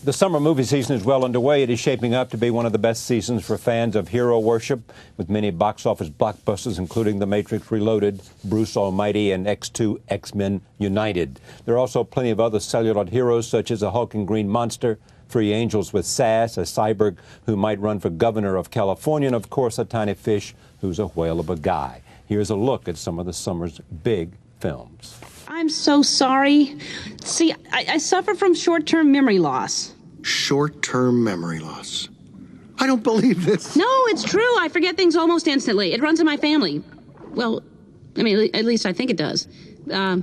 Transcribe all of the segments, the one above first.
The summer movie season is well underway. It is shaping up to be one of the best seasons for fans of hero worship, with many box office blockbusters, including The Matrix Reloaded, Bruce Almighty, and X2 X-Men United. There are also plenty of other celluloid heroes, such as a hulking green monster, three angels with sass, a cyborg who might run for governor of California, and, of course, a tiny fish who's a whale of a guy. Here's a look at some of the summer's big films. I'm so sorry. See, I suffer from short-term memory loss. Short-term memory loss. I don't believe this. No, it's true. I forget things almost instantly. It runs in my family. Well, I mean, at least I think it does. Where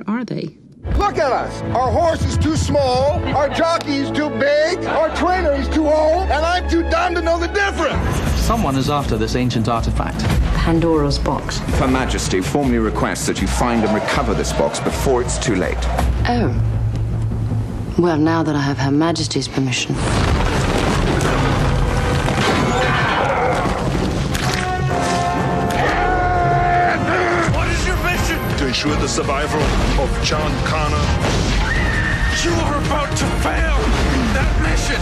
are they? Look at us. Our horse is too small, our jockey is too big, our trainer is too old, and I'm too dumb to know the difference. Someone is after this ancient artifact. Pandora's box. Her Majesty formally requests that you find and recover this box before it's too late. Oh. Well, now that I have Her Majesty's permission. What is your mission? To ensure the survival of John Connor. You are about to fail that mission.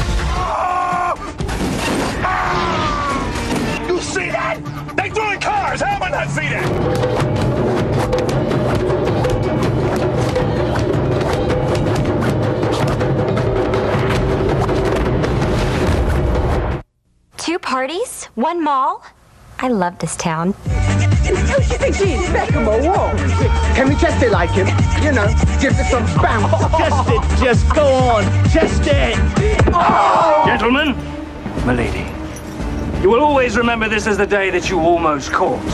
You see that? They throwing cars! How am I not see that? Two parties? One mall? I love this town. Who she thinks she is, Beckham or what? Can we test it like him? You know, give it some bounce. Test it, just go on. Test it. Oh! Gentlemen, milady, you will always remember this as the day that you almost caught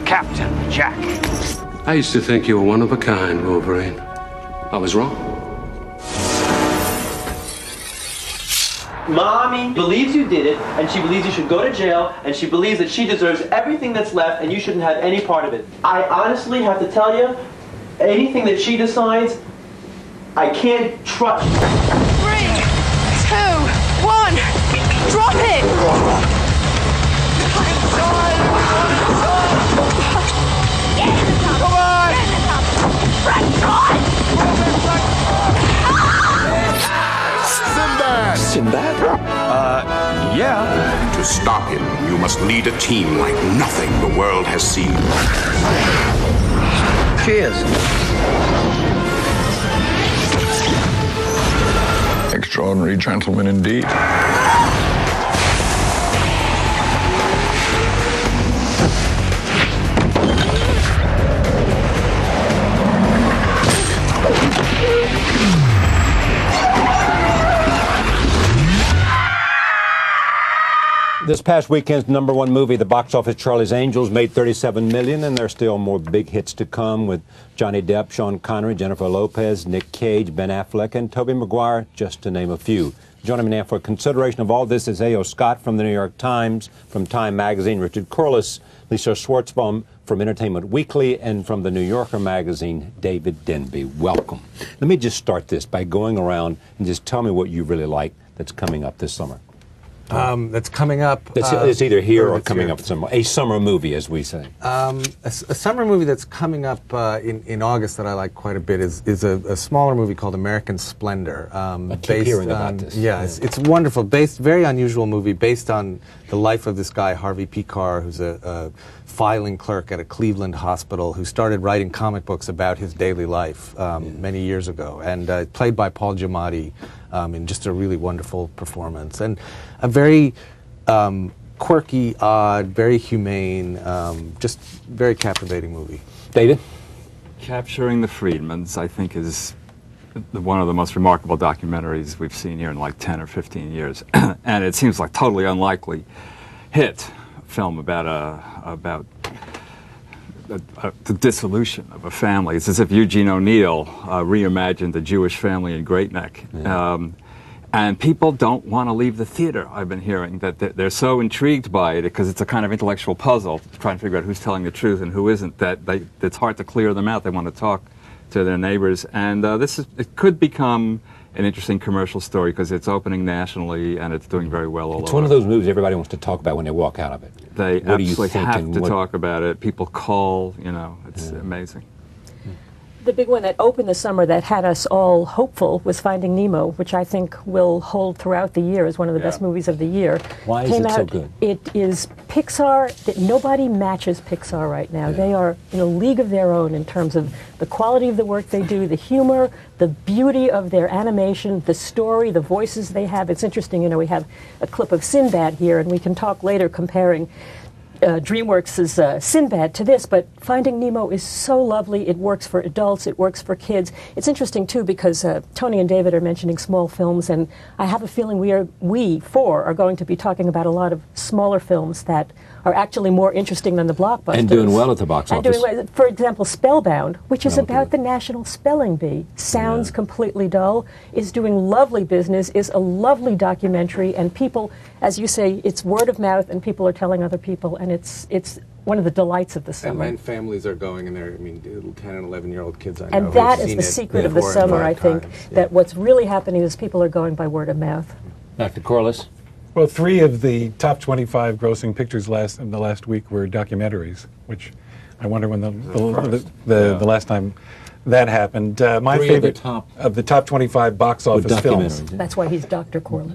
Captain Jack. I used to think you were one of a kind, Wolverine. I was wrong. Mommy believes you did it, and she believes you should go to jail, and she believes that she deserves everything that's left, and you shouldn't have any part of it. I honestly have to tell you, anything that she decides, I can't trust. 3, 2, 1, drop it! Come on! Sinbad! Sinbad? Yeah. To stop him, you must lead a team like nothing the world has seen. Cheers. Extraordinary gentleman indeed. This past weekend's #1 movie, the box office Charlie's Angels, made $37 million, and there's still more big hits to come with Johnny Depp, Sean Connery, Jennifer Lopez, Nick Cage, Ben Affleck, and Tobey Maguire, just to name a few. Joining me now for consideration of all this is A.O. Scott from the New York Times, from Time Magazine, Richard Corliss, Lisa Schwarzbaum from Entertainment Weekly, and from the New Yorker magazine, David Denby. Welcome. Let me just start this by going around and just tell me what you really like that's coming up this summer. That's coming up. It's either here or coming up somewhere. A summer movie, as we say. A summer movie that's coming up in August that I like quite a bit is a smaller movie called American Splendor. I keep hearing about this. Yeah, it's wonderful. Very unusual movie based on the life of this guy, Harvey Picar, who's a filing clerk at a Cleveland hospital who started writing comic books about his daily life many years ago, and played by Paul Giamatti in just a really wonderful performance. And a very quirky, odd, very humane, just very captivating movie. David? Capturing the Friedmans, I think, is one of the most remarkable documentaries we've seen here in like 10 or 15 years. And it seems like totally unlikely hit film about the dissolution of a family. It's as if Eugene O'Neill reimagined the Jewish family in Great Neck. Yeah. And people don't want to leave the theater, I've been hearing, that they're so intrigued by it because it's a kind of intellectual puzzle, trying to figure out who's telling the truth and who isn't, that it's hard to clear them out. They want to talk to their neighbors. And it could become an interesting commercial story because it's opening nationally and it's doing very well all over. It's one of those movies everybody wants to talk about when they walk out of it. They absolutely have to talk about it. People call, it's amazing. The big one that opened the summer that had us all hopeful was Finding Nemo, which I think will hold throughout the year as one of the best movies of the year. Why is it so good? It is Pixar. That nobody matches Pixar right now. They are in a league of their own in terms of the quality of the work they do, the humor, the beauty of their animation, the story, the voices they have. It's interesting, we have a clip of Sinbad here, and we can talk later comparing DreamWorks' Sinbad to this, but Finding Nemo is so lovely. It works for adults, it works for kids. It's interesting, too, because Tony and David are mentioning small films, and I have a feeling we four are going to be talking about a lot of smaller films that are actually more interesting than the blockbusters. And doing well at the box office. For example, Spellbound, which is about the National Spelling Bee, sounds completely dull, is doing lovely business, is a lovely documentary, and people, as you say, it's word of mouth, and people are telling other people, and it's one of the delights of the summer. And families are going, and they're, 10 and 11-year-old kids I know. And that is the secret of the summer, I think, that what's really happening is people are going by word of mouth. Dr. Corliss? Well, 3 of the top 25 grossing pictures in the last week were documentaries, which I wonder when the last time that happened. My favorite of the top 25 box office films. That's why he's Dr. Corliss.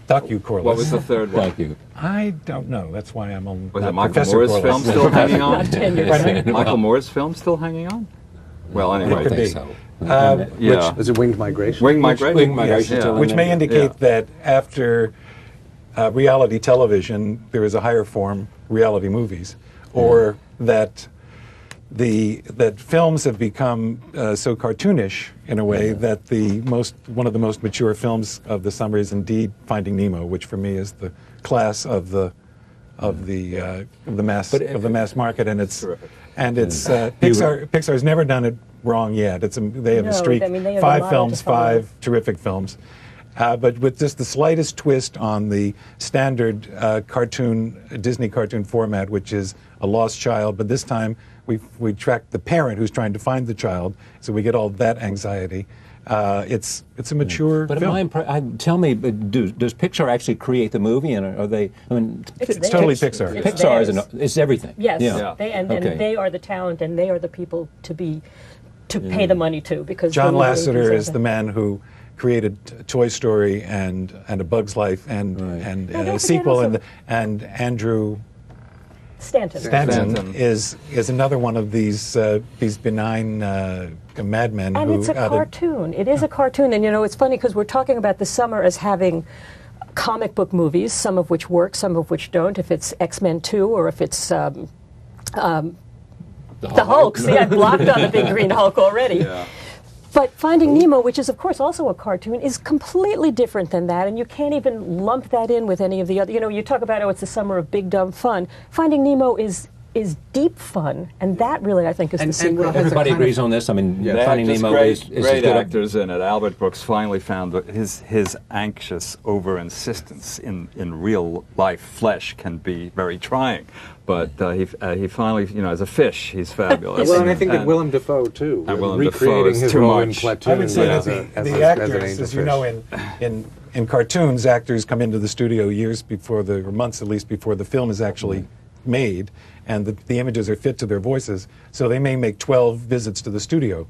Docu Corliss. What was the third one? Thank you. I don't know. That's why I'm on. Was it Michael Moore's film still hanging on? Michael Moore's film still hanging on? Well, anyway, it could be. So. Is it Winged Migration? Winged Migration. Which may indicate that after reality television, there is a higher form, reality movies, or that films have become so cartoonish in a way that one of the most mature films of the summer is indeed Finding Nemo, which for me is the class of the mass market, and it's terrific. And it's Pixar's never done it wrong yet. They have a streak, 5 films, 5 terrific films. But with just the slightest twist on the standard Disney cartoon format, which is a lost child, but this time we track the parent who's trying to find the child, so we get all that anxiety. It's a mature film. Tell me, does Pixar actually create the movie, and are they? It's totally Pixar. Pixar is everything. Yes, and they are the talent, and they are the people to pay the money to, because John Lasseter is the man who created Toy Story and A Bug's Life and a sequel, and Andrew Stanton is another one of these benign madmen. And it's a cartoon. It is a cartoon, and it's funny because we're talking about the summer as having comic book movies, some of which work, some of which don't. If it's X-Men 2 or if it's the Hulk. See, I blocked on the big green Hulk already. Yeah. But Finding Nemo, which is, of course, also a cartoon, is completely different than that, and you can't even lump that in with any of the other. You talk about, it's the summer of big, dumb fun. Finding Nemo is deep fun, and that really, I think, is the secret. Everybody agrees on this? Finding Nemo is great actors in it. Albert Brooks finally found that his anxious over-insistence in real life flesh can be very trying. But he finally, as a fish, he's fabulous. Well, and I think that Willem Dafoe, too, recreating his role in Platoon. I would say that the actors, as you know, in cartoons, actors come into the studio years before or months at least before the film is actually made, and the images are fit to their voices, so they may make 12 visits to the studio.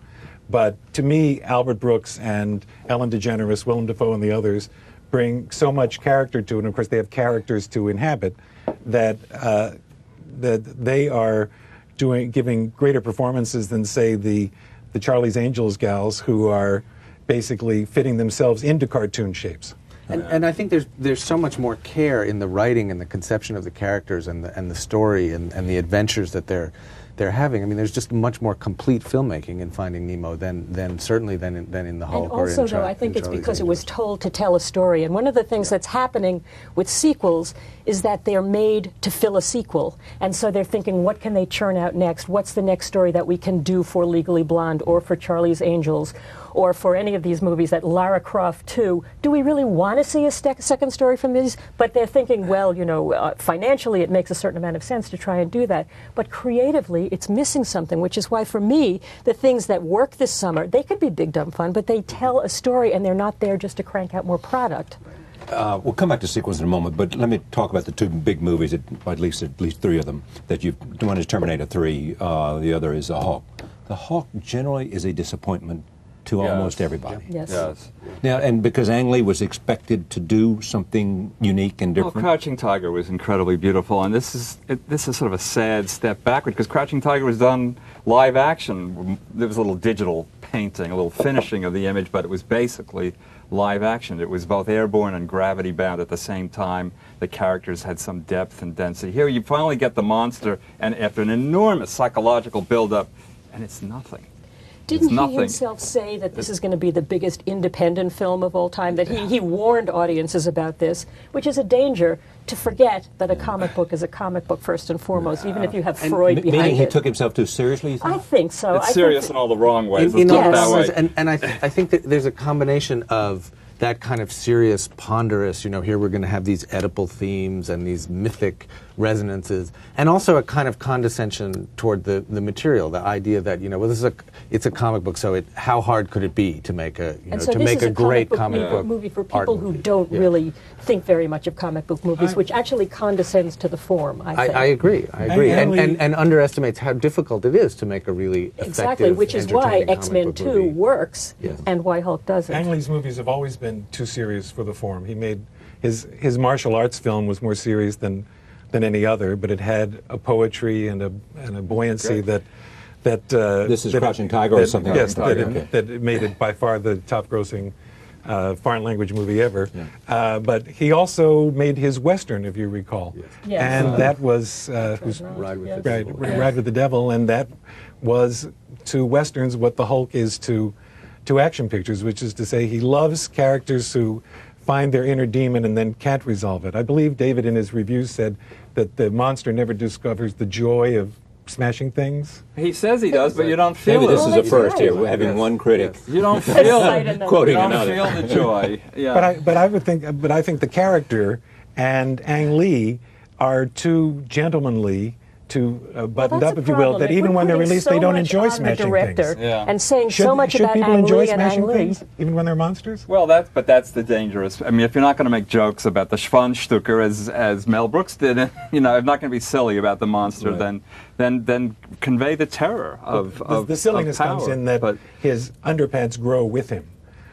But to me, Albert Brooks and Ellen DeGeneres, Willem Dafoe, and the others bring so much character to it, and of course they have characters to inhabit, that they are giving greater performances than, say, the Charlie's Angels gals, who are basically fitting themselves into cartoon shapes. And I think there's so much more care in the writing and the conception of the characters and the story and the adventures that they're having. There's just much more complete filmmaking in Finding Nemo than in the Hulk. And also, though, I think it's because it was told to tell a story. And one of the things that's happening with sequels is that they're made to fill a sequel. And so they're thinking, what can they churn out next? What's the next story that we can do for Legally Blonde or for Charlie's Angels or for any of these movies, that Lara Croft 2? Do we really want to see a second story from these? But they're thinking, well, financially it makes a certain amount of sense to try and do that. But creatively, it's missing something, which is why, for me, the things that work this summer, they could be big, dumb fun, but they tell a story and they're not there just to crank out more product. We'll come back to sequels in a moment, but let me talk about the 2 big movies, at least 3 of them, that one is Terminator 3, the other is Hulk. the Hulk generally is a disappointment to almost everybody. Yes. Now, and because Ang Lee was expected to do something unique and different. Well, Crouching Tiger was incredibly beautiful, and this is sort of a sad step backward because Crouching Tiger was done live action. There was a little digital painting, a little finishing of the image, but it was basically live action. It was both airborne and gravity bound at the same time. The characters had some depth and density. Here you finally get the monster, and after an enormous psychological build-up, and it's nothing. Didn't he himself say that this is going to be the biggest independent film of all time? That he warned audiences about this, which is a danger to forget that a comic book is a comic book first and foremost, even if you have Freud behind it. Meaning he took himself too seriously? I think so. It's serious in all the wrong ways. In all the ways, and I think that there's a combination of that kind of serious, ponderous, here we're going to have these Oedipal themes and these mythic resonances, and also a kind of condescension toward the material, the idea that, well, it's a comic book, so how hard could it be to make a, to make a great comic book movie for people who don't really think very much of comic book movies, which actually condescends to the form, I think. I agree, and underestimates how difficult it is to make a really effective, exactly, which is why X-Men 2 works, and why Hulk doesn't. Ang Lee's movies have always been too serious for the form. He made his martial arts film was more serious than any other, but it had a poetry and a buoyancy that this is Crouching Tiger or something yes, like that. That it made it by far the top-grossing foreign language movie ever. But he also made his Western, if you recall. Yes. And that was Ride with the Devil, and that was to Westerns what the Hulk is to action pictures, which is to say he loves characters who find their inner demon and then can't resolve it. I believe David in his reviews said that the monster never discovers the joy of smashing things. He says he does, but you don't feel Maybe it. this is a first here. We're having one critic. You don't feel it. Quoting you don't another. feel the joy. Yeah. But I think the character and Ang Lee are too gentlemanly, too buttoned up, if you will, that even when they're released, they don't enjoy smashing things. And saying so much should about people Ang enjoy Lee and Ang smashing Lee. things, even when they're monsters? Well, that's the dangerous. I mean, if you're not going to make jokes about the Schwanzstücker as Mel Brooks did, if you're not going to be silly about the monster, then convey the terror of the silliness of power. comes in that his underpants grow with him.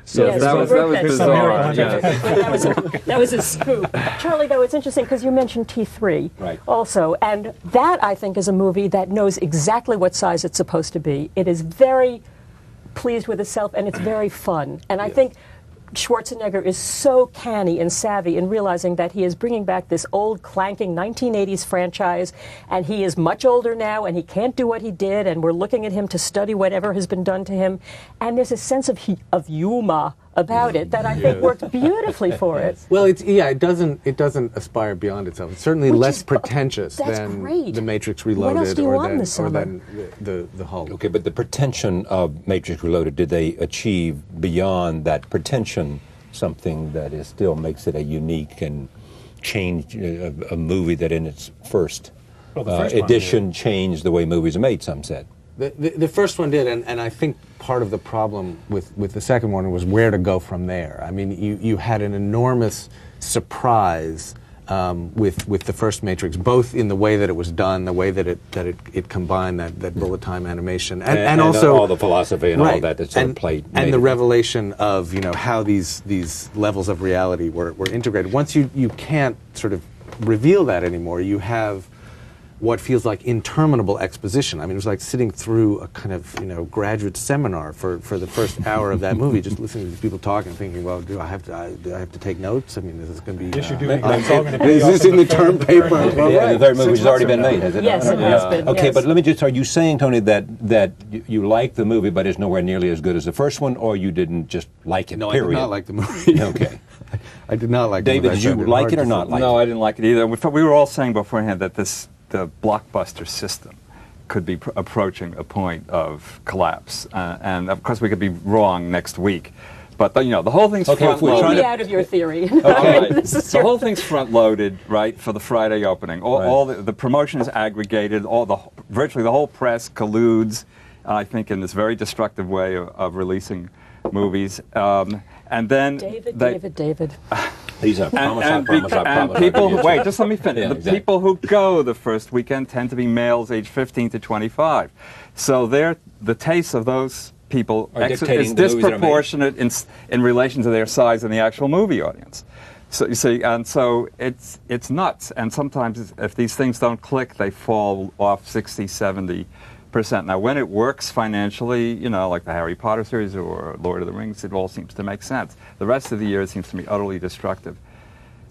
So yes, that was bizarre. That was a scoop. Charlie, though, it's interesting because you mentioned T3 also, and that, I think, is a movie that knows exactly what size it's supposed to be. It is very pleased with itself, and it's very fun. And I think Schwarzenegger is so canny and savvy in realizing that he is bringing back this old, clanking 1980s franchise, and he is much older now, and he can't do what he did, and we're looking at him to study whatever has been done to him. And there's a sense of humor about it that I think worked beautifully for it. Well, it doesn't aspire beyond itself. It's certainly less pretentious than The Matrix Reloaded what else do you want than the Hulk. Okay, but the pretension of Matrix Reloaded, did they achieve beyond that pretension something that is still makes it a unique and changed a movie that in its first edition changed the way movies are made, some said? The first one did, and I think part of the problem with the second one was where to go from there. I mean, you had an enormous surprise with the first Matrix, both in the way that it was done, the way that it combined that bullet time animation, and also all the philosophy and all that sort of played. And the revelation of how these levels of reality were integrated. Once you can't sort of reveal that anymore, you have what feels like interminable exposition. I mean, it was like sitting through a kind of graduate seminar for the first hour of that movie, just listening to these people talk and thinking, well, do I have to take notes? I mean, is this going to be? Yes, you're doing. Is this in the term paper? The third movie has already been made, has it? Yes, it has been. Okay, yes. but let me just. Are you saying, Tony, that you like the movie, but it's nowhere nearly as good as the first one, or you didn't just like it? No, period? I did not like the movie. Okay. I did not like. David, did you like it or not like it? No, I didn't like it either. We were all saying beforehand that the blockbuster system could be approaching a point of collapse, and of course we could be wrong next week. But the whole thing's front-loaded. Pull me out of your theory. The whole thing's front-loaded, right, for the Friday opening. All the promotion is aggregated. Virtually the whole press colludes, I think, in this very destructive way of releasing movies. And then David. These are promise, I promise, I promise. And people, wait, just let me finish. Yeah, The exactly. people who go the first weekend tend to be males aged 15 to 25. So the taste of those people is disproportionate in relation to their size in the actual movie audience. So you see, and so it's nuts. And sometimes if these things don't click, they fall off 60, 70%. Now, when it works financially, you know, like the Harry Potter series or Lord of the Rings, it all seems to make sense. The rest of the year, it seems to be utterly destructive.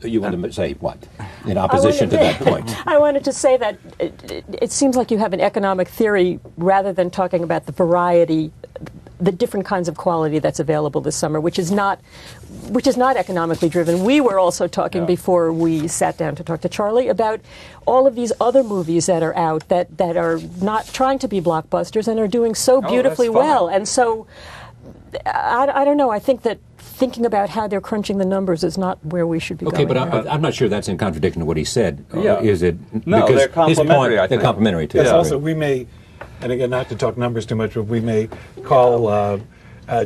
You want to say what? In opposition to that point. I wanted to say that it seems like you have an economic theory rather than talking about the variety, the different kinds of quality that's available this summer, which is not economically driven. We were also talking before we sat down to talk to Charlie about all of these other movies that are out that are not trying to be blockbusters and are doing so beautifully well. And so, I don't know, I think that thinking about how they're crunching the numbers is not where we should be going. Okay, but I'm not sure that's in contradiction to what he said. Is it? No, because they're complementary, I think. They're complementary, too. Yes, also, we may, and again, not to talk numbers too much, but we may call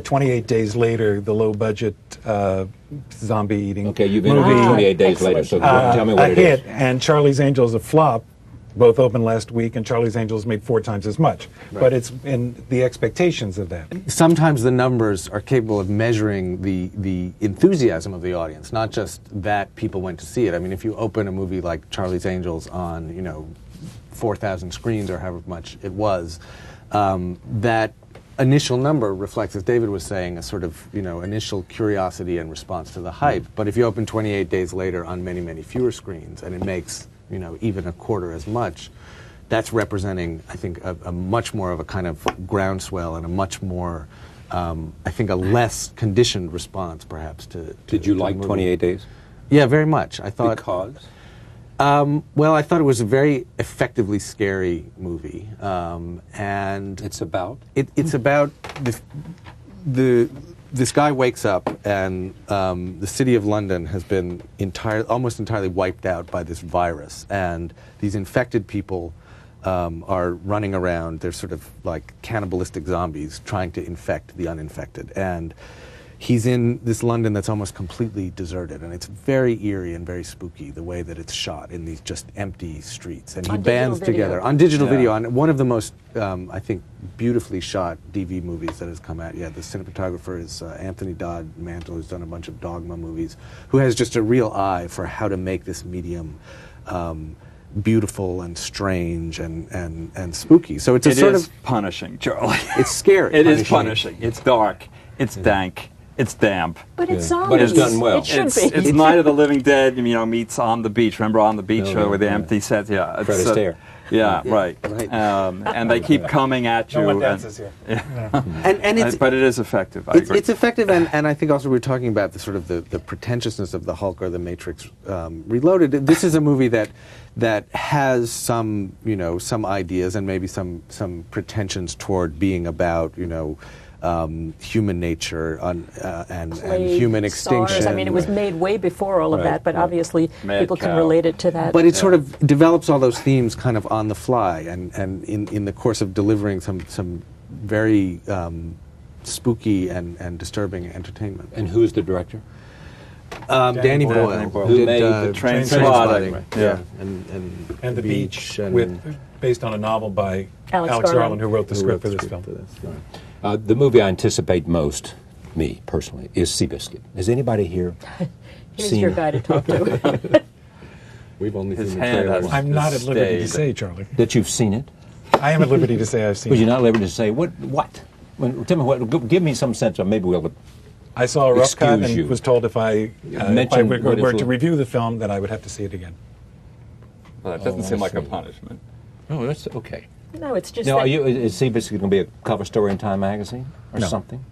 28 Days Later the low-budget zombie eating movie. Okay, you've interviewed 28 Days Later, so tell me what it is. A hit, and Charlie's Angels a flop. Both opened last week, and Charlie's Angels made 4 times as much. Right. But it's in the expectations of that. Sometimes the numbers are capable of measuring the enthusiasm of the audience, not just that people went to see it. I mean, if you open a movie like Charlie's Angels on, 4,000 screens or however much it was, that initial number reflects, as David was saying, a sort of, initial curiosity and response to the hype. But if you open 28 Days Later on many, many fewer screens, and it makes even a quarter as much, that's representing, I think, a much more of a kind of groundswell and a much more, I think, a less conditioned response, perhaps, to Did you like 28 Days? Yeah, very much. I thought... Because? Well, I thought it was a very effectively scary movie. And... It's about? It's about this guy wakes up and the city of London has been almost entirely wiped out by this virus, and these infected people are running around. They're sort of like cannibalistic zombies trying to infect the uninfected, and he's in this London that's almost completely deserted, and it's very eerie and very spooky the way that it's shot in these just empty streets. And he bands together on digital video, on one of the most, I think, beautifully shot DV movies that has come out yet. The cinematographer is Anthony Dodd Mantle, who's done a bunch of Dogma movies, who has just a real eye for how to make this medium beautiful and strange and spooky. So it's sort of punishing, Charlie. It's scary. It is punishing. It's dark. It's dank. It's damp. But it's zombies. But it's done well. It should be. It's Night of the Living Dead, meets On the Beach. Remember On the Beach with the empty sets? Yeah. Fred Astaire. Yeah, right. And they keep coming at you. No one dances here. And it's, but it is effective. I agree. It's effective, and I think also we're talking about the sort of the pretentiousness of the Hulk or the Matrix Reloaded. This is a movie that has some some ideas and maybe some pretensions toward being about human nature and human extinction. SARS. I mean, it was made way before all of that, but obviously people can relate it to that. But it sort of develops all those themes kind of on the fly, and in the course of delivering some very spooky and disturbing entertainment. And who's the director? Danny Boyle, who made the Train Spotting. And The Beach, based on a novel by Alex Garland, who wrote the script for this film. The movie I anticipate most, me personally, is Seabiscuit. Has anybody here He's seen your guy to talk to. We've only His seen the hand trailer. has I'm not at liberty to stayed. say, Charlie. that you've seen it? I am at liberty to say I've seen But it. you're not at liberty to say what? Tell me what. Give me some sense of maybe we'll. I saw a rough cut Excuse you. and was told if I Mention what were is to it? review the film that I would have to see it again. Well, that doesn't seem like a punishment. Oh, that's okay. No, it's just Now, that is Seabiscuit going to be a cover story in Time Magazine or No. something?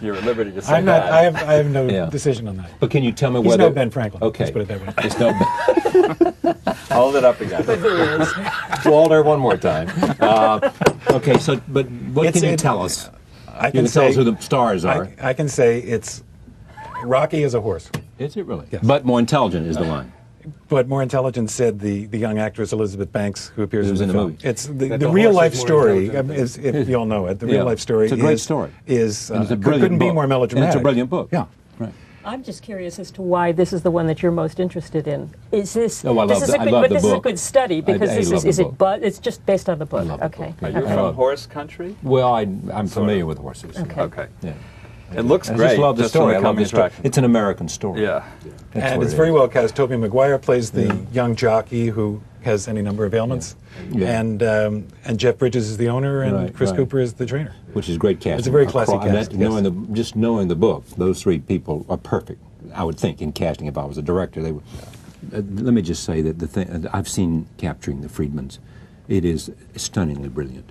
You're at liberty to say I'm not. that. I have no decision on that. But can you tell me He's whether? no Ben Franklin. Okay. Let's put it that way. It's no. Hold it up again. Walter, one more time. Okay, so but what can you tell us? I You can tell us who the stars are. I can say it's Rocky is a horse. Is it really? Yes. But more intelligent is the line. But more intelligent, said the young actress Elizabeth Banks, who appears Who's in the film. movie. It's the the real horse life is more story. intelligent Is, if you all know it, the real life story. It's a great story. Is And it's a brilliant couldn't be book. more And melodramatic. it's a brilliant book. Yeah. Right. I'm just curious as to why this is the one that you're most interested in. Is this? Oh, I love the book. This is a good study because it's just based on the book. Okay. Are you from horse country? Well, I'm familiar with horses. Okay. Yeah. It looks I great. just love the story. I love the story. attraction. It's an American story. Yeah. And it's very well cast. Tobey Maguire plays the young jockey who has any number of ailments. Yeah. And Jeff Bridges is the owner, and Chris Cooper is the trainer. Which is great casting. It's a very classy cast. Just knowing the book, those three people are perfect, I would think, in casting. If I was a director, they would. Let me just say that the thing I've seen Capturing the Freedmans, it is stunningly brilliant.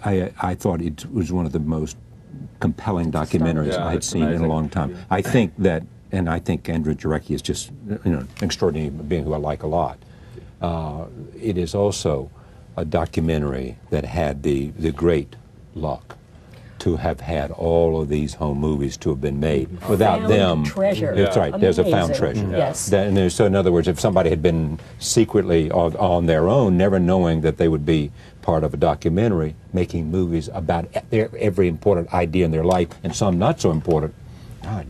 I thought it was one of the most compelling documentaries I had seen in a long time. I think that, and I think Andrew Jarecki is just extraordinary being who I like a lot. It is also a documentary that had the great luck to have had all of these home movies to have been made. Without them, treasure. That's right. There's a found treasure. Yes. So in other words, if somebody had been secretly on their own, never knowing that they would be part of a documentary, making movies about every important idea in their life, and some not so important, God,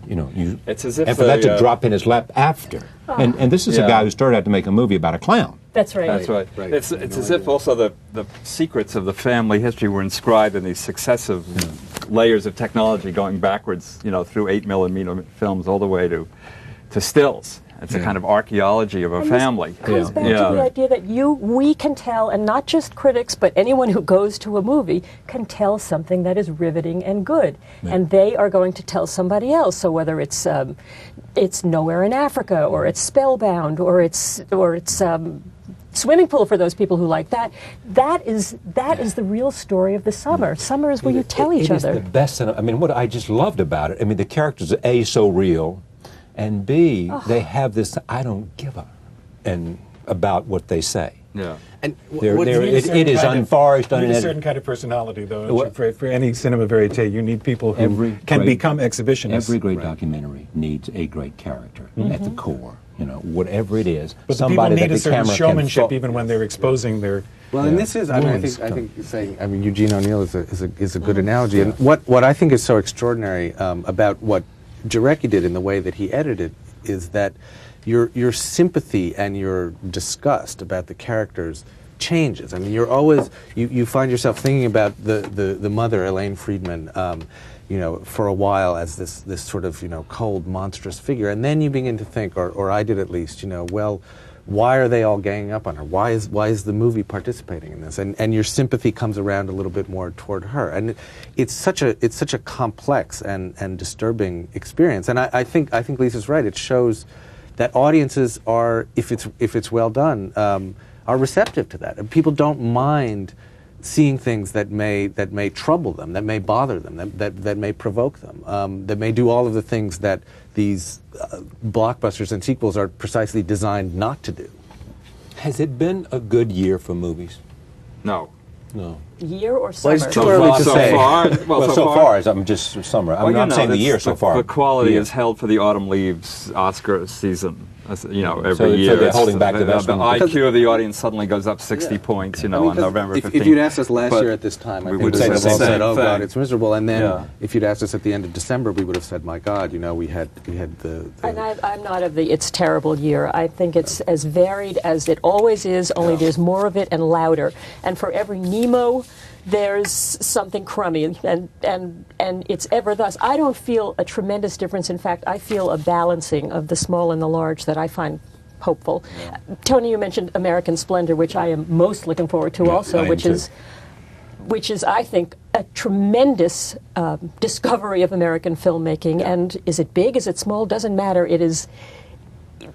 it's as if and for that to drop in his lap after. And this is a guy who started out to make a movie about a clown. That's right. That's right. It's as if also the secrets of the family history were inscribed in these successive layers of technology going backwards, through 8mm films all the way to stills. It's a kind of archaeology of a family. This comes back to the idea that we can tell, and not just critics, but anyone who goes to a movie can tell something that is riveting and good, and they are going to tell somebody else. So whether it's Nowhere in Africa, or it's Spellbound, or it's Swimming Pool for those people who like that. That is the real story of the summer. Summer is where you tell each other. It is the best. What I just loved about it. The characters are A, so real, and B, they have this I don't give a about what they say. Yeah. And it is unforced. You need a certain kind of personality, though. For any cinema verite, you need people who can become exhibitionists. Every great documentary needs a great character at the core. Whatever it is. But somebody people need that a certain camera showmanship even when they're exposing their. Well, and this is, I think saying, Eugene O'Neill is a good analogy. And what I think is so extraordinary about what Jarecki did in the way that he edited is that your sympathy and your disgust about the characters changes. You're always, you find yourself thinking about the mother, Elaine Friedman, for a while as this sort of, cold, monstrous figure. And then you begin to think, or I did at least, well, why are they all ganging up on her? Why is the movie participating in this? And your sympathy comes around a little bit more toward her. And it's such a complex and disturbing experience. And I think Lisa's right. It shows that audiences are, if it's well done, are receptive to that. And people don't mind seeing things that may trouble them, that may bother them, that may provoke them, that may do all of the things that these blockbusters and sequels are precisely designed not to do. Has it been a good year for movies? No. Year or summer? Well, it's too early to say. So far, I'm just summer. I'm not saying the year so far. The quality is held for the Autumn Leaves Oscar season. Every year. So they're holding back the The IQ of the audience suddenly goes up 60 points, on November 15th. If you'd asked us last year at this time, I think we would have all said, "Oh God, it's miserable." And then, if you'd asked us at the end of December, we would have said, "My God, we had the." And I'm not of the "it's terrible" year. I think it's as varied as it always is. Only there's more of it and louder. And for every Nemo, there's something crummy, and it's ever thus. I don't feel a tremendous difference. In fact, I feel a balancing of the small and the large that I find hopeful. Tony, you mentioned American Splendor, which I am most looking forward to also, which is, I think, a tremendous discovery of American filmmaking. And is it big? Is it small? Doesn't matter.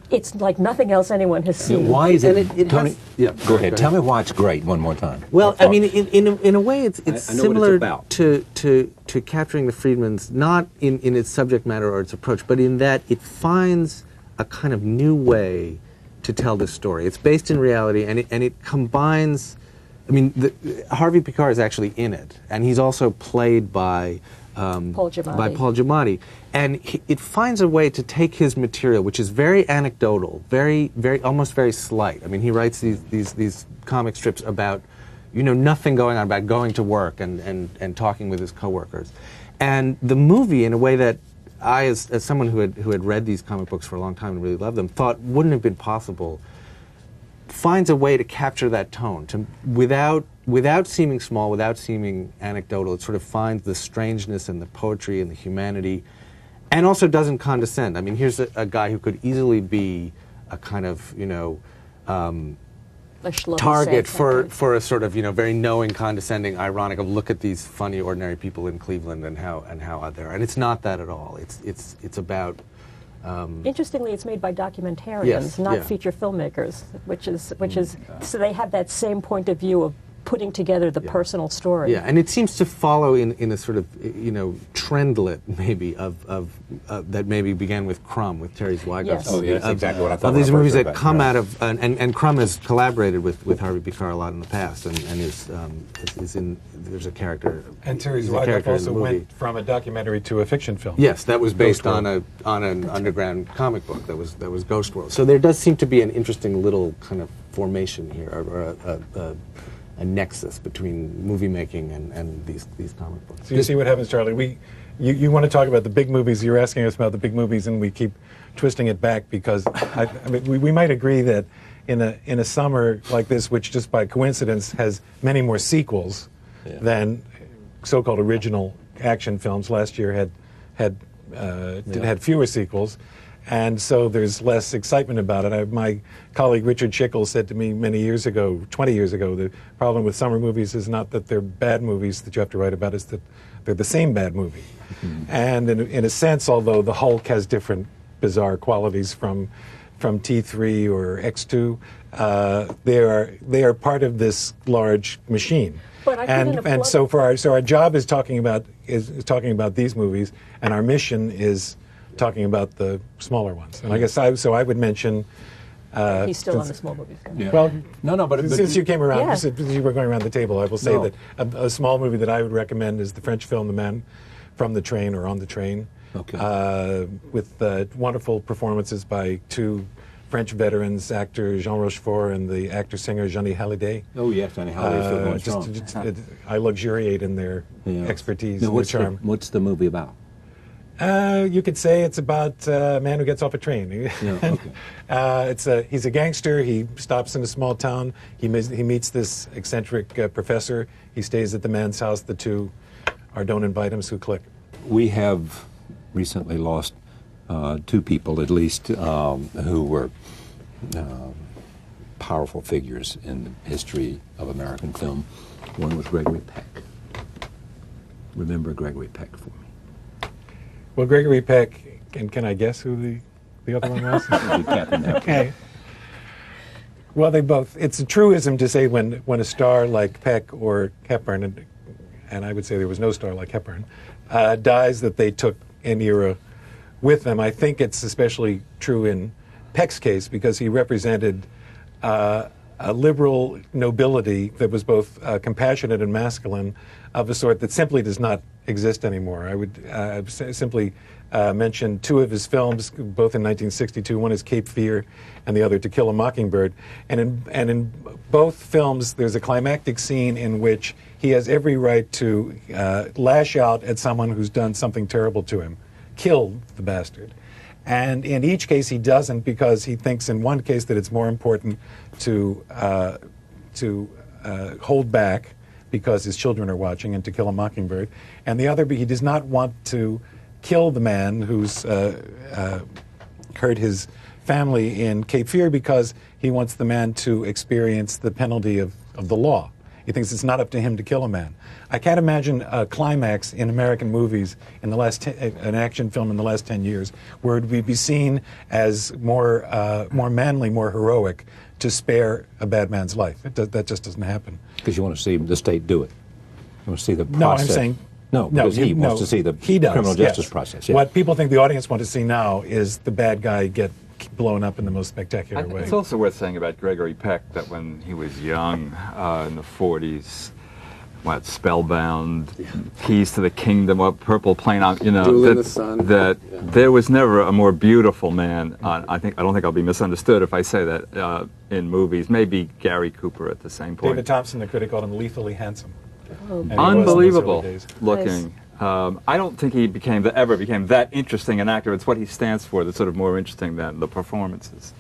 It's like nothing else anyone has seen. Why is it Tony? Go ahead. Tell me why it's great one more time. Well, in a way, it's similar to Capturing the Freedmans, not in its subject matter or its approach, but in that it finds a kind of new way to tell this story. It's based in reality, and it combines. Harvey Pekar is actually in it, and he's also played by Paul Giamatti. And it finds a way to take his material, which is very anecdotal, very, very, almost very slight. He writes these comic strips about, nothing going on, about going to work and talking with his coworkers. And the movie, in a way that I, as someone who had read these comic books for a long time and really loved them, thought wouldn't have been possible, finds a way to capture that tone, without seeming small, without seeming anecdotal. It sort of finds the strangeness and the poetry and the humanity, and also doesn't condescend. I mean, here's a guy who could easily be a kind of, target for a sort of, very knowing, condescending, ironic of look at these funny, ordinary people in Cleveland and how out there. And it's not that at all. It's about. Interestingly, it's made by documentarians, yes, not feature filmmakers, which is so they have that same point of view of putting together the personal story. Yeah, and it seems to follow in a sort of trendlet maybe of that maybe began with Crumb, with Terry Zweigart. Yes. Oh, yeah, that's exactly what I thought. Of these movies that come out of and Crumb has collaborated with Harvey Pekar a lot in the past, and is in there's a character. And Terry Zweigart also went from a documentary to a fiction film. Yes, that was based on an underground comic book that was Ghost World. So there does seem to be an interesting little kind of formation here, or a nexus between movie making and these comic books. So you see what happens, Charlie. You want to talk about the big movies. You're asking us about the big movies, and we keep twisting it back because we might agree that in a summer like this, which just by coincidence has many more sequels than so-called original action films. Last year had fewer sequels. And so there's less excitement about it. My colleague Richard Corliss said to me 20 years ago, the problem with summer movies is not that they're bad movies that you have to write about, it's that they're the same bad movie. Mm-hmm. And in a sense, although the Hulk has different bizarre qualities from T3 or X2, they are part of this large machine. And so our job is talking about these movies, and our mission is talking about the smaller ones. And I guess I would mention. He's still on the small movies. Yeah. Well, but since you came around, since you were going around the table, I will say that a small movie that I would recommend is the French film The Man from the Train or On the Train, with wonderful performances by two French veterans, actor Jean Rochefort and the actor-singer Johnny Hallyday. Oh yes, Johnny Hallyday. I luxuriate in their expertise and their charm. What's the movie about? You could say it's about a man who gets off a train. He's a gangster. He stops in a small town. He meets this eccentric professor. He stays at the man's house. The two don't invite him, so click. We have recently lost two people, at least, who were powerful figures in the history of American film. One was Gregory Peck. Remember Gregory Peck for me? Well, Gregory Peck, and can I guess who the other one was? Okay. Well, they both. It's a truism to say when a star like Peck or Hepburn, and I would say there was no star like Hepburn, dies, that they took an era with them. I think it's especially true in Peck's case because he represented a liberal nobility that was both compassionate and masculine, of a sort that simply does not exist anymore. I would simply mention two of his films, both in 1962. One is Cape Fear, and the other To Kill a Mockingbird. And in both films, there's a climactic scene in which he has every right to lash out at someone who's done something terrible to him, kill the bastard. And in each case, he doesn't, because he thinks in one case that it's more important to hold back because his children are watching, and To Kill a Mockingbird. And the other, he does not want to kill the man who's hurt his family in Cape Fear, because he wants the man to experience the penalty of the law. He thinks it's not up to him to kill a man. I can't imagine a climax in American movies in the last an action film in the last 10 years where it would be seen as more manly, more heroic to spare a bad man's life. That just doesn't happen. Because you want to see the state do it. You want to see the process. No, I'm saying... because he wants to see the criminal justice process. Yeah. What people think the audience want to see now is the bad guy get blown up in the most spectacular way. It's also worth saying about Gregory Peck that when he was young, in the 40s, Spellbound, Keys to the Kingdom, Purple Plain, that there was never a more beautiful man. I don't think I'll be misunderstood if I say that in movies. Maybe Gary Cooper at the same point. David Thompson, the critic, called him lethally handsome. Unbelievable looking. I don't think he ever became that interesting an actor. It's what he stands for that's sort of more interesting than the performances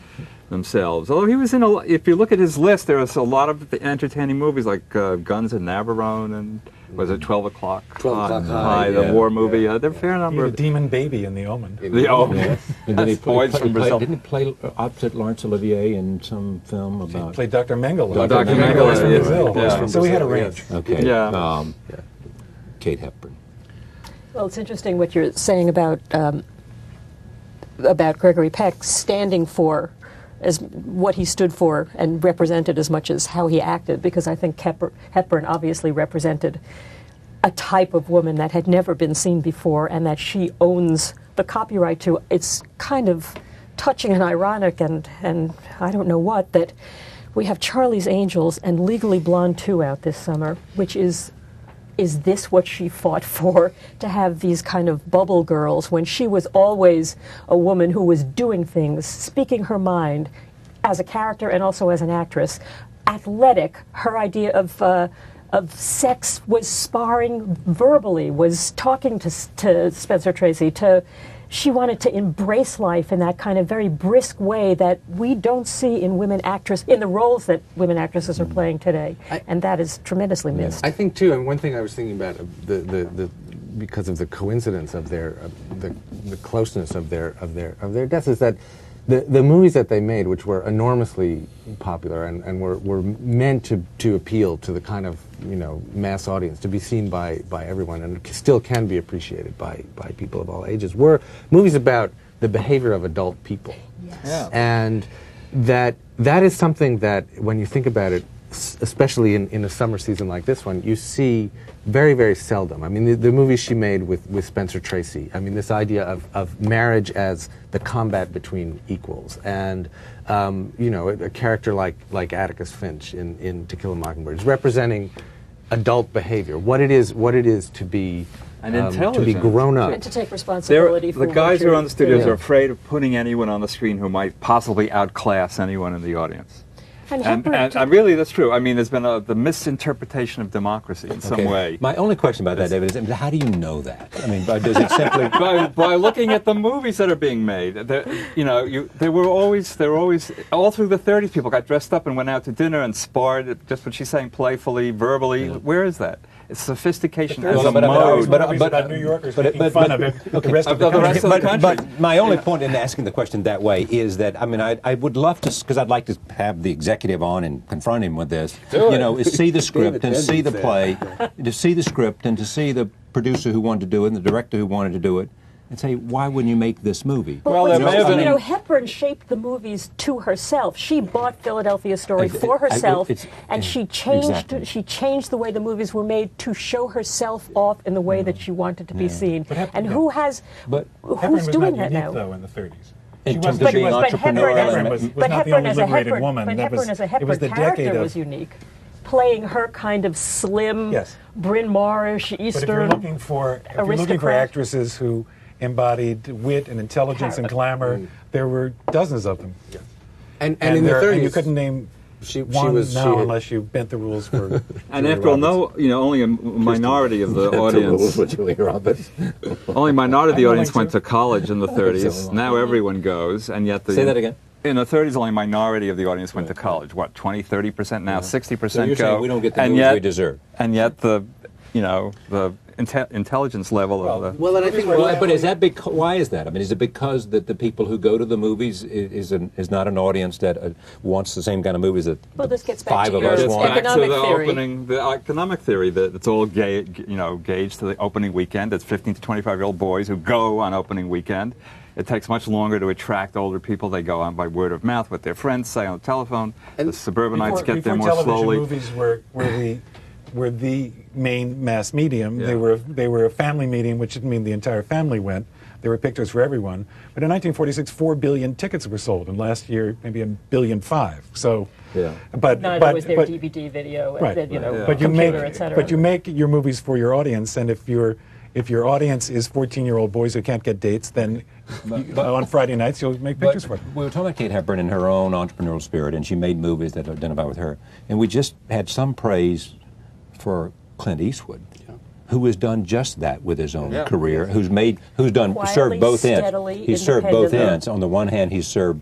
themselves. Although he was in if you look at his list, there was a lot of entertaining movies like Guns and Navarone and was it 12 O'Clock? 12 O'Clock High, the war movie. There are a fair number of Demon Baby in The Omen. The Omen. Yes. And then Didn't he play opposite Laurence Olivier in some film about? He played Dr. Mengele. Dr. Mengele, yeah. So he had a range. Okay. Yeah. Kate Hepburn. Well, it's interesting what you're saying about Gregory Peck standing for as what he stood for and represented as much as how he acted, because I think Hepburn obviously represented a type of woman that had never been seen before and that she owns the copyright to. It's kind of touching and ironic and I don't know what, that we have Charlie's Angels and Legally Blonde 2 out this summer, which is this what she fought for, to have these kind of bubble girls when she was always a woman who was doing things, speaking her mind as a character and also as an actress, athletic. Her idea of sex was sparring verbally, was talking to Spencer Tracy, she wanted to embrace life in that kind of very brisk way that we don't see in in the roles that women actresses are playing today, and that is tremendously missed. I think too, and one thing I was thinking about because of the coincidence of the closeness of their deaths, is that the movies that they made, which were enormously popular and were meant to appeal to the kind of mass audience, to be seen by everyone, and still can be appreciated by people of all ages, were movies about the behavior of adult people. Yes. Yeah. And that is something that, when you think about it, especially in a summer season like this one, you see very, very seldom. I mean, the movies she made with Spencer Tracy, I mean, this idea of marriage as the combat between equals, and a character like Atticus Finch in To Kill a Mockingbird is representing adult behavior, what it is to be to be grown up and to take responsibility for the guys who are on the studios doing. are afraid of putting anyone on the screen who might possibly outclass anyone in the audience. And really, that's true. I mean, there's been the misinterpretation of democracy in some way. My only question about that, David, is how do you know that? I mean, does it simply by looking at the movies that are being made? There were always all through the 30s. People got dressed up and went out to dinner and sparred. Just what she's saying, playfully, verbally. Yeah. Where is that? It's sophistication as a mode. But New Yorkers making fun of it. Okay. The rest of the country. But my only point in asking the question that way is that, I mean, I would love to, because I'd like to have the executive on and confront him with this. Is see the script and see the play, to see the script and to see the producer who wanted to do it and the director who wanted to do it, and say, why wouldn't you make this movie? Well, Hepburn shaped the movies to herself. She bought Philadelphia Story for herself, and she changed the way the movies were made to show herself off in the way that she wanted to be seen. Who's doing that now? Though in the 30s. In terms of being entrepreneurial, was not the only liberated woman. But Hepburn as a Hepburn character was unique. Playing her kind of slim, Bryn Mawrish, Eastern But if you're looking for actresses who embodied wit and intelligence and glamour, there were dozens of them. Yeah. And in the 30s, you couldn't name one unless you bent the rules for. And after all, only a minority of the audience. Only a minority of the audience went to college in the 30s. Now everyone goes, and yet Say that again. In the 30s, only a minority of the audience went to college. What, 20, 30%? Now 60% so you're go. Saying we don't get the movies we deserve. And yet the intelligence level of the... Well, and I think... but is that why is that? I mean, is it because that the people who go to the movies is not an audience that wants the same kind of movies that this gets back five of us want? economic theory. The economic theory that it's all gauged to the opening weekend. It's 15 to 25-year-old boys who go on opening weekend. It takes much longer to attract older people. They go on by word of mouth, what their friends say on the telephone. And the suburbanites get there more slowly. Movies were the main mass medium. Yeah. They were a family medium, which didn't mean the entire family went. There were pictures for everyone. But in 1946, 4 billion tickets were sold, and last year maybe 1.5 billion. So, but was their DVD, video, computer, etc. But you make your movies for your audience, and if your audience is 14-year-old boys who can't get dates, then on Friday nights you'll make pictures for them. We were talking about Kate Hepburn and her own entrepreneurial spirit, and she made movies that identify with her. And we just had some praise for Clint Eastwood. who has done just that with his own career, who's Quietly, served both ends. steadily, He's served both independently. ends. On the one hand, he's served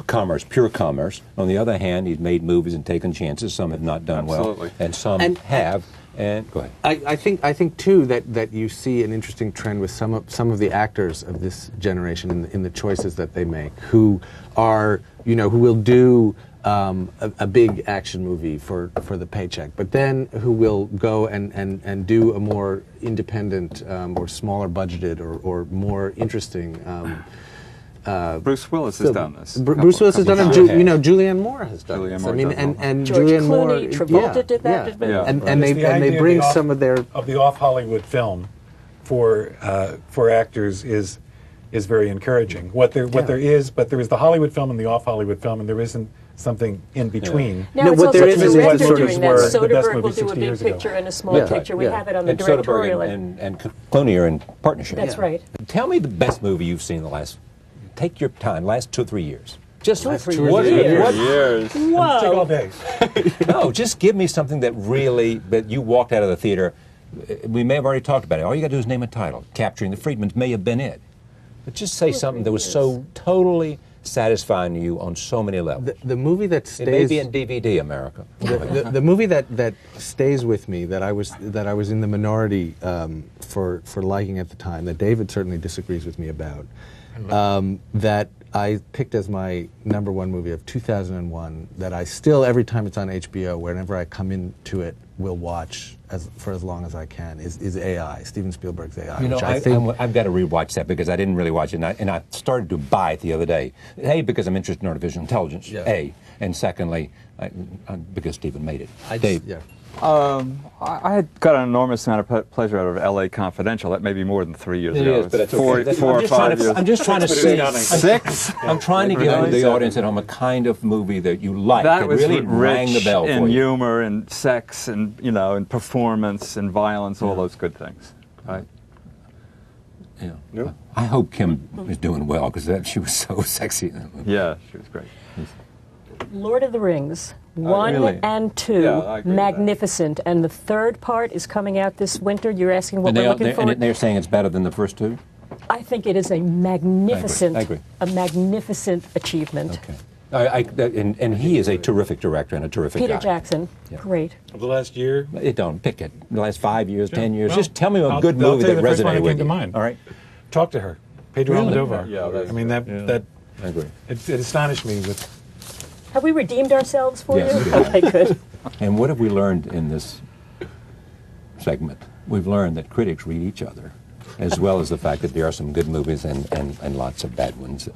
commerce, pure commerce. On the other hand, he's made movies and taken chances. Some have not done well, and some have. And go ahead. I think too that you see an interesting trend with some of the actors of this generation in the choices that they make, who are who will do a big action movie for the paycheck, but then who will go and do a more independent or smaller budgeted or more interesting. Bruce Willis has done this. Bruce Willis has done it. Julianne Moore has done it. I mean, and George Julianne Moore, Clooney, Travolta did that. And they bring some of their off Hollywood film for actors is very encouraging. There is the Hollywood film and the off Hollywood film, and there isn't something in between. Now it's also what sort of doing that. the best Soderbergh will movie do a 60 big years ago. picture and a small picture. We have it on the and directorial. Soderbergh and Clooney are in partnership. That's right. Tell me the best movie you've seen in the last. Take your time. Last 2 or 3 years. Just 2 or 3 years. Whoa. Take all day. No, just give me something that you walked out of the theater. We may have already talked about it. All you got to do is name a title. Capturing the Freedmans may have been it. But just say something that was so totally satisfying to you on so many levels. The movie that stays. It may be in DVD, America. The movie that stays with me, that I was in the minority for liking at the time, that David certainly disagrees with me about, that I picked as my #1 movie of 2001, that I still, every time it's on HBO, whenever I come into it, will watch for as long as I can, is AI, Steven Spielberg's AI. You know, which I think I've got to rewatch that because I didn't really watch it, and I started to buy it the other day. A, because I'm interested in artificial intelligence, A, and secondly, because Steven made it. Dave. Yeah. I had got an enormous amount of pleasure out of L.A. Confidential. That may be more than 3 years ago. It is, but it's four or 5 years. I'm just trying to say 6. I'm trying to give the audience at home a kind of movie that you like. That was really rich rang the bell in for you. humor and sex and and performance and violence, all those good things. Right. Yeah. Yep. I hope Kim is doing well because she was so sexy in that movie. Yeah, she was great. Lord of the Rings, 1 really? and 2, Yeah, I agree with magnificent. And the third part is coming out this winter. You're asking what we're looking for? And they're saying it's better than the first 2? I think it is a magnificent, I agree. a magnificent achievement. Okay. And he is a terrific director and a terrific Peter guy. Jackson, great. Of the last year? Don't pick it. The last 5 years, 10 years. Well, just tell me a good I'll movie tell you that the first one resonated that with came to you. mind. All right. Talk to Her. Pedro Really? Almodovar. Yeah, I mean, that I agree. It astonished me with. Have we redeemed ourselves for Yes, you? we did. Okay, good. And what have we learned in this segment? We've learned that critics read each other, as well as the fact that there are some good movies and lots of bad ones.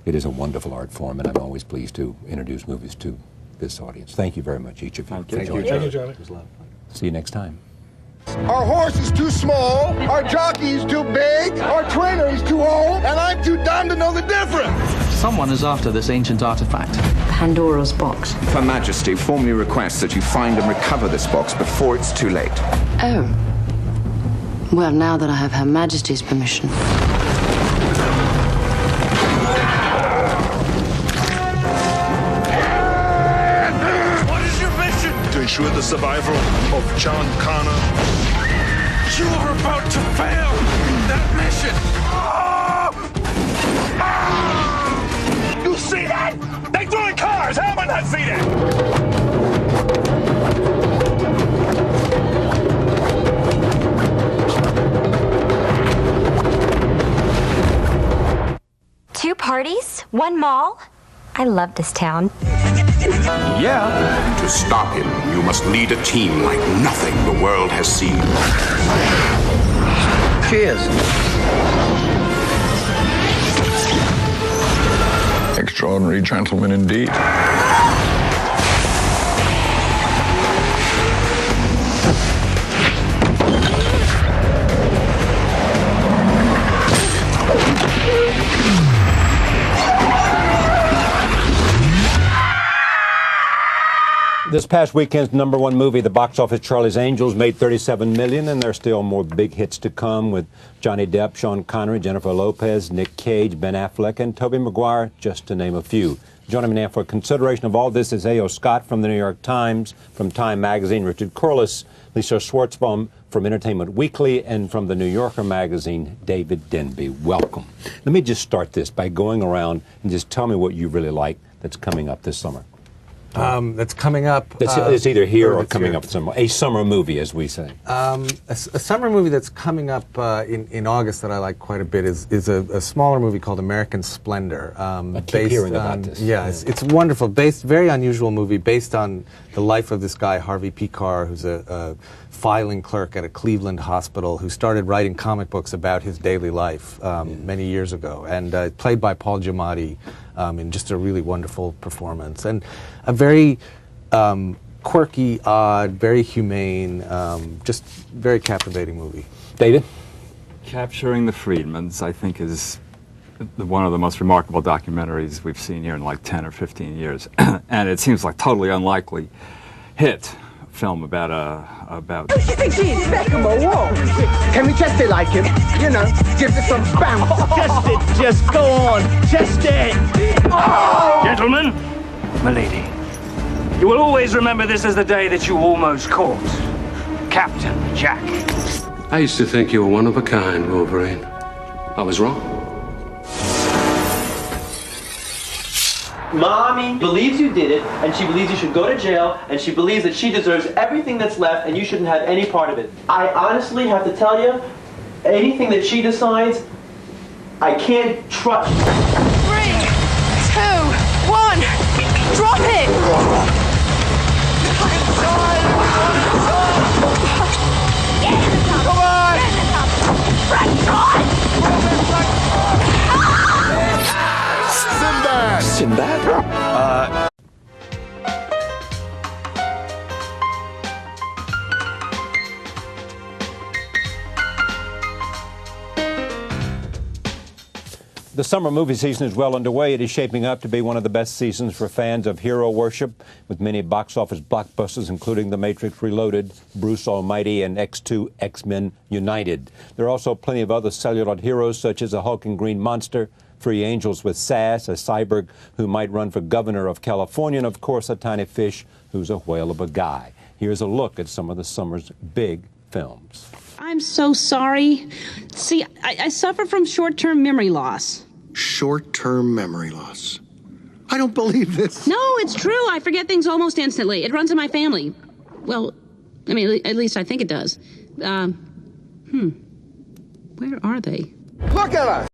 It is a wonderful art form, and I'm always pleased to introduce movies to this audience. Thank you very much, each of you. Thank you, Charlie. It was a lot of fun. See you next time. Our horse is too small, our jockey is too big, our trainer is too old, and I'm too dumb to know the difference. Someone is after this ancient artifact. Pandora's box. Her Majesty formally requests that you find and recover this box before it's too late. Oh. Well, now that I have Her Majesty's permission. What is your mission? To ensure the survival of John Connor. You are about to fail that mission. You see that? They throwing cars. How am I not see that? Two parties, one mall. I love this town. Yeah. To stop him, you must lead a team like nothing the world has seen. Cheers. Extraordinary gentleman indeed. This past weekend's #1 movie, the box office Charlie's Angels, made $37 million, and there are still more big hits to come with Johnny Depp, Sean Connery, Jennifer Lopez, Nick Cage, Ben Affleck, and Tobey Maguire, just to name a few. Joining me now for consideration of all this is A.O. Scott from the New York Times, from Time Magazine, Richard Corliss, Lisa Schwarzbaum From Entertainment Weekly and from the New Yorker magazine, David Denby. Welcome. Let me just start this by going around and just tell me what you really like that's coming up this summer. That's coming up. It's either here or coming up somewhere. A summer movie, as we say. A summer movie that's coming up in August that I like quite a bit is a smaller movie called American Splendor. I keep hearing about this. Yeah, it's wonderful. Very unusual movie based on the life of this guy, Harvey P. Carr, who's a filing clerk at a Cleveland hospital who started writing comic books about his daily life many years ago, and played by Paul Giamatti in just a really wonderful performance. And a very quirky, odd, very humane, just very captivating movie. David? Capturing the Friedmans, I think, is one of the most remarkable documentaries we've seen here in like 10 or 15 years. And it seems like totally unlikely hit film about Who she thinks she is, Beckham or what? Can we test it like him? You know, give it some bounce. Test it, just go on, test it. Oh! Gentlemen, milady, you will always remember this as the day that you almost caught Captain Jack. I used to think you were one of a kind, Wolverine. I was wrong. Mommy believes you did it, and she believes you should go to jail, and she believes that she deserves everything that's left, and you shouldn't have any part of it. I honestly have to tell you, anything that she decides, I can't trust. 3, 2, 1, drop it! Sinbad? The summer movie season is well underway. It is shaping up to be one of the best seasons for fans of hero worship, with many box office blockbusters, including The Matrix Reloaded, Bruce Almighty, and X2 X-Men United. There are also plenty of other celluloid heroes, such as a hulking green monster, Free Angels with Sass, a cyborg who might run for governor of California, and of course a tiny fish who's a whale of a guy. Here's a look at some of the summer's big films. I'm so sorry. See, I suffer from short-term memory loss. Short-term memory loss. I don't believe this. No, it's true. I forget things almost instantly. It runs in my family. Well, I mean, at least I think it does. Where are they? Look at us!